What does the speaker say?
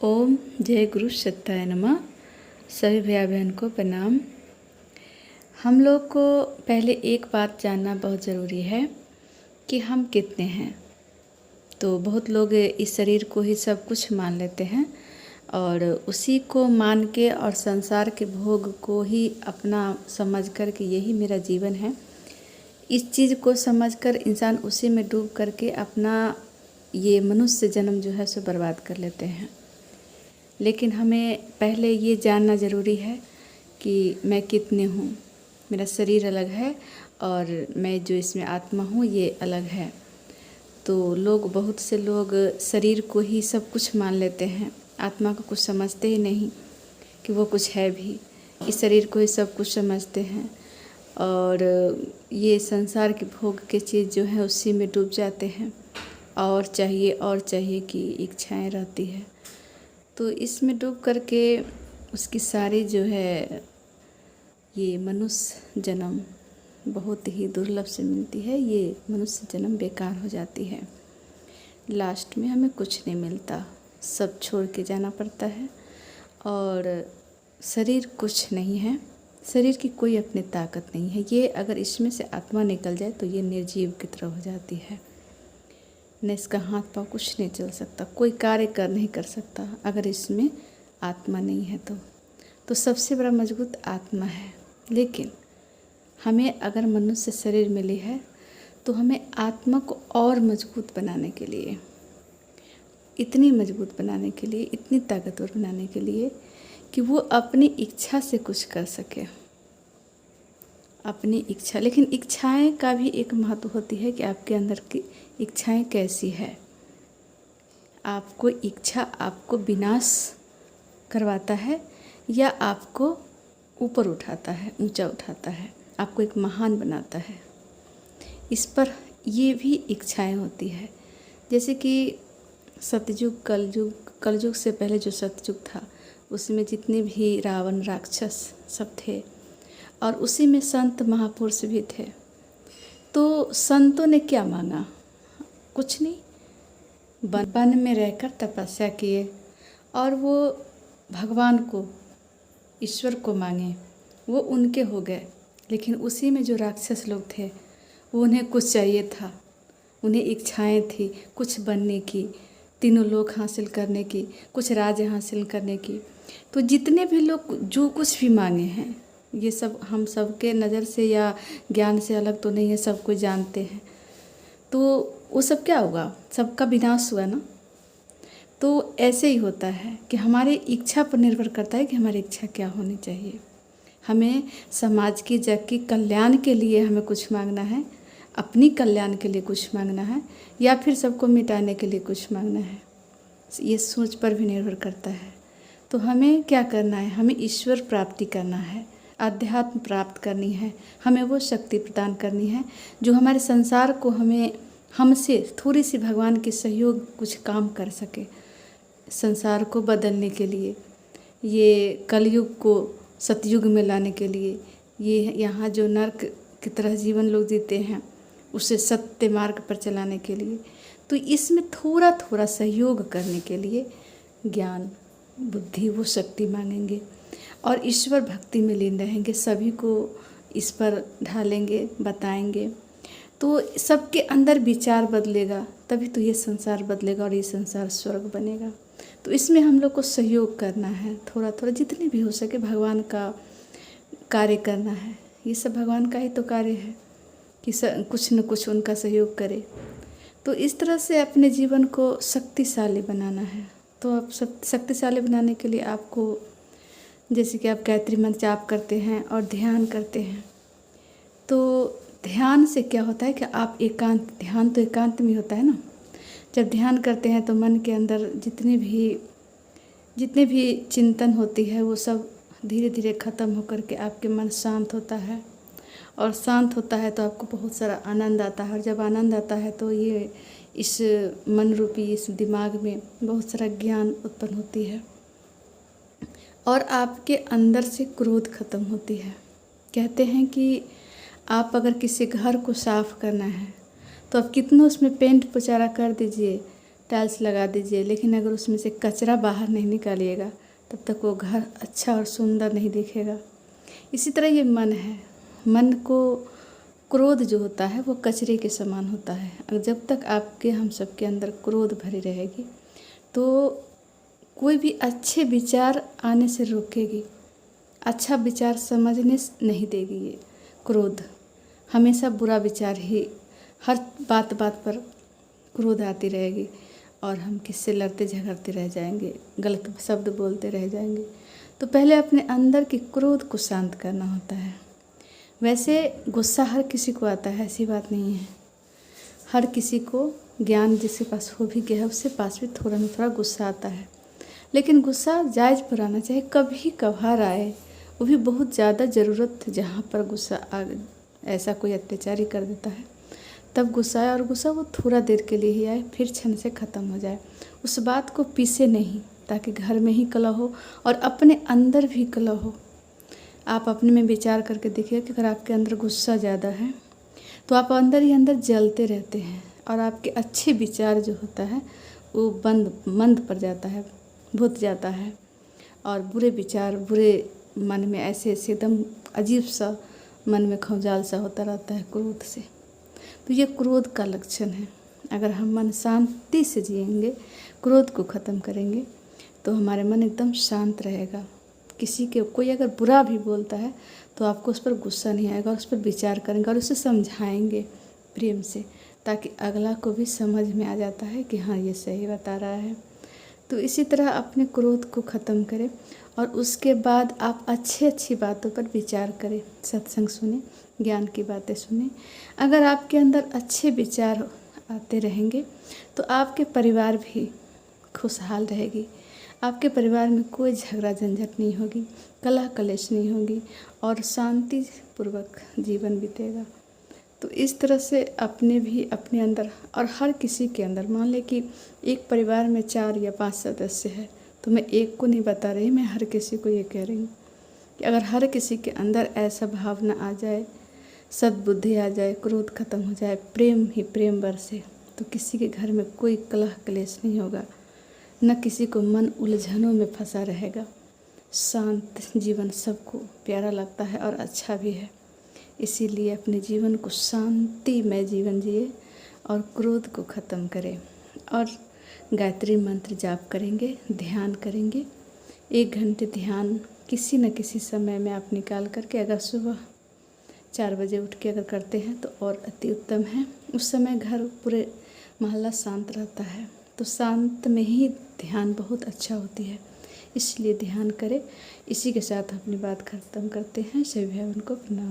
ओम जय गुरु सत्ताय नमः। सभी भैया बहन को प्रणाम। हम लोग को पहले एक बात जानना बहुत ज़रूरी है कि हम कितने हैं। तो बहुत लोग इस शरीर को ही सब कुछ मान लेते हैं और उसी को मान के और संसार के भोग को ही अपना समझ कर कि यही मेरा जीवन है, इस चीज़ को समझकर इंसान उसी में डूब करके अपना ये मनुष्य जन्म जो है सो बर्बाद कर लेते हैं। लेकिन हमें पहले ये जानना ज़रूरी है कि मैं कितने हूँ। मेरा शरीर अलग है और मैं जो इसमें आत्मा हूँ ये अलग है। तो बहुत से लोग शरीर को ही सब कुछ मान लेते हैं, आत्मा को कुछ समझते ही नहीं कि वो कुछ है भी। इस शरीर को ही सब कुछ समझते हैं और ये संसार के भोग के चीज़ जो है उसी में डूब जाते हैं और चाहिए की इच्छाएं रहती है। तो इसमें डूब करके उसकी सारी जो है ये मनुष्य जन्म बहुत ही दुर्लभ से मिलती है। ये मनुष्य जन्म बेकार हो जाती है। लास्ट में हमें कुछ नहीं मिलता, सब छोड़ के जाना पड़ता है और शरीर कुछ नहीं है, शरीर की कोई अपनी ताकत नहीं है। ये अगर इसमें से आत्मा निकल जाए तो ये निर्जीव की तरह हो जाती है। न इसका हाथ पाँव कुछ नहीं चल सकता, कोई कार्य कर नहीं कर सकता अगर इसमें आत्मा नहीं है तो सबसे बड़ा मजबूत आत्मा है। लेकिन हमें अगर मनुष्य शरीर मिली है तो हमें आत्मा को और मजबूत बनाने के लिए, इतनी मजबूत बनाने के लिए, इतनी ताकतवर बनाने के लिए कि वो अपनी इच्छा से कुछ कर सके, अपनी इच्छा। लेकिन इच्छाएं का भी एक महत्व होती है कि आपके अंदर की इच्छाएं कैसी है। आपको इच्छा आपको विनाश करवाता है या आपको ऊपर उठाता है, ऊंचा उठाता है, आपको एक महान बनाता है। इस पर ये भी इच्छाएं होती है। जैसे कि सतयुग, कलयुग से पहले जो सतयुग था उसमें जितने भी रावण राक्षस सब थे और उसी में संत महापुरुष भी थे। तो संतों ने क्या मांगा? कुछ नहीं, वन में रहकर तपस्या किए और वो भगवान को, ईश्वर को मांगे, वो उनके हो गए। लेकिन उसी में जो राक्षस लोग थे वो उन्हें कुछ चाहिए था, उन्हें इच्छाएं थी कुछ बनने की, तीनों लोक हासिल करने की, कुछ राज्य हासिल करने की। तो जितने भी लोग जो कुछ भी मांगे हैं ये सब हम सबके नज़र से या ज्ञान से अलग तो नहीं है, सब कुछ जानते हैं। तो वो सब क्या होगा? सबका विनाश हुआ ना। तो ऐसे ही होता है कि हमारी इच्छा पर निर्भर करता है कि हमारी इच्छा क्या होनी चाहिए। हमें समाज की, जग की कल्याण के लिए हमें कुछ मांगना है, अपनी कल्याण के लिए कुछ मांगना है या फिर सबको मिटाने के लिए कुछ मांगना है, ये सोच पर भी निर्भर करता है। तो हमें क्या करना है? हमें ईश्वर प्राप्ति करना है, अध्यात्म प्राप्त करनी है, हमें वो शक्ति प्रदान करनी है जो हमारे संसार को हमसे थोड़ी सी भगवान के सहयोग कुछ काम कर सके संसार को बदलने के लिए, ये कलयुग को सतयुग में लाने के लिए, ये यहाँ जो नर्क की तरह जीवन लोग जीते हैं उसे सत्य मार्ग पर चलाने के लिए। तो इसमें थोड़ा थोड़ा सहयोग करने के लिए ज्ञान, बुद्धि, वो शक्ति मांगेंगे और ईश्वर भक्ति में लीन रहेंगे, सभी को इस पर ढालेंगे, बताएंगे। तो सबके अंदर विचार बदलेगा, तभी तो ये संसार बदलेगा और ये संसार स्वर्ग बनेगा। तो इसमें हम लोग को सहयोग करना है, थोड़ा थोड़ा जितने भी हो सके भगवान का कार्य करना है। ये सब भगवान का ही तो कार्य है कि कुछ न कुछ उनका सहयोग करे। तो इस तरह से अपने जीवन को शक्तिशाली बनाना है। तो अब शक्तिशाली बनाने के लिए आपको, जैसे कि आप गायत्री मंत्र जाप करते हैं और ध्यान करते हैं, तो ध्यान से क्या होता है कि आप एकांत, ध्यान तो एकांत में होता है ना। जब ध्यान करते हैं तो मन के अंदर जितने भी चिंतन होती है वो सब धीरे धीरे ख़त्म होकर के आपके मन शांत होता है और शांत होता है तो आपको बहुत सारा आनंद आता है। और जब आनंद आता है तो ये इस मन रूपी इस दिमाग में बहुत सारा ज्ञान उत्पन्न होती है और आपके अंदर से क्रोध खत्म होती है। कहते हैं कि आप अगर किसी घर को साफ़ करना है तो आप कितना उसमें पेंट पुचारा कर दीजिए, टाइल्स लगा दीजिए, लेकिन अगर उसमें से कचरा बाहर नहीं निकालिएगा तब तक वो घर अच्छा और सुंदर नहीं दिखेगा। इसी तरह ये मन है, मन को क्रोध जो होता है वो कचरे के समान होता है। अगर जब तक आपके हम सबके अंदर क्रोध भरी रहेगी तो कोई भी अच्छे विचार आने से रोकेगी, अच्छा विचार समझने नहीं देगी। ये क्रोध हमेशा बुरा विचार ही, हर बात बात पर क्रोध आती रहेगी और हम किससे लड़ते झगड़ते रह जाएंगे, गलत शब्द बोलते रह जाएंगे। तो पहले अपने अंदर के क्रोध को शांत करना होता है। वैसे गुस्सा हर किसी को आता है, ऐसी बात नहीं है। हर किसी को ज्ञान जिसके पास हो भी गया उससे पास भी थोड़ा न थोड़ा गुस्सा आता है, लेकिन गुस्सा जायज़ पर आना चाहिए। कभी कभार आए, वो भी बहुत ज़्यादा ज़रूरत जहाँ पर गुस्सा ऐसा कोई अत्याचारी कर देता है तब गुस्सा आए, और गुस्सा वो थोड़ा देर के लिए ही आए, फिर क्षण से ख़त्म हो जाए। उस बात को पीसे नहीं, ताकि घर में ही कलह हो और अपने अंदर भी कलह हो। आप अपने में विचार करके देखिए कि अगर आपके अंदर गुस्सा ज़्यादा है तो आप अंदर ही अंदर जलते रहते हैं और आपके अच्छे विचार जो होता है वो मंद पड़ जाता है, बुझ जाता है, और बुरे विचार बुरे मन में ऐसे एकदम अजीब सा मन में खौंजाल सा होता रहता है क्रोध से। तो ये क्रोध का लक्षण है। अगर हम मन शांति से जिएंगे, क्रोध को ख़त्म करेंगे, तो हमारे मन एकदम शांत रहेगा। किसी के कोई अगर बुरा भी बोलता है तो आपको उस पर गुस्सा नहीं आएगा और उस पर विचार करेंगे और उसे समझाएंगे प्रेम से, ताकि अगला को भी समझ में आ जाता है कि हाँ ये सही बता रहा है। तो इसी तरह अपने क्रोध को ख़त्म करें और उसके बाद आप अच्छी बातों पर विचार करें, सत्संग सुने, ज्ञान की बातें सुने। अगर आपके अंदर अच्छे विचार आते रहेंगे तो आपके परिवार भी खुशहाल रहेगी। आपके परिवार में कोई झगड़ा झंझट नहीं होगी, कलह कलेश नहीं होगी और शांतिपूर्वक जीवन बीतेगा। तो इस तरह से अपने भी अपने अंदर और हर किसी के अंदर, मान लें कि एक परिवार में 4 या 5 सदस्य है, तो मैं एक को नहीं बता रही, मैं हर किसी को ये कह रही हूँ कि अगर हर किसी के अंदर ऐसा भावना आ जाए, सद्बुद्धि आ जाए, क्रोध खत्म हो जाए, प्रेम ही प्रेम बरसे, तो किसी के घर में कोई कलह क्लेश नहीं होगा, न किसी को मन उलझनों में फंसा रहेगा। शांत जीवन सबको प्यारा लगता है और अच्छा भी है। इसीलिए अपने जीवन को शांतिमय जीवन जिए और क्रोध को ख़त्म करें और गायत्री मंत्र जाप करेंगे, ध्यान करेंगे। 1 घंटे ध्यान किसी न किसी समय में आप निकाल करके, अगर सुबह 4 बजे उठ के अगर करते हैं तो और अति उत्तम है। उस समय घर पूरे मोहल्ला शांत रहता है, तो शांत में ही ध्यान बहुत अच्छा होती है, इसलिए ध्यान करें। इसी के साथ अपनी बात खत्म करते हैं। सभी भाइयों को प्रणाम।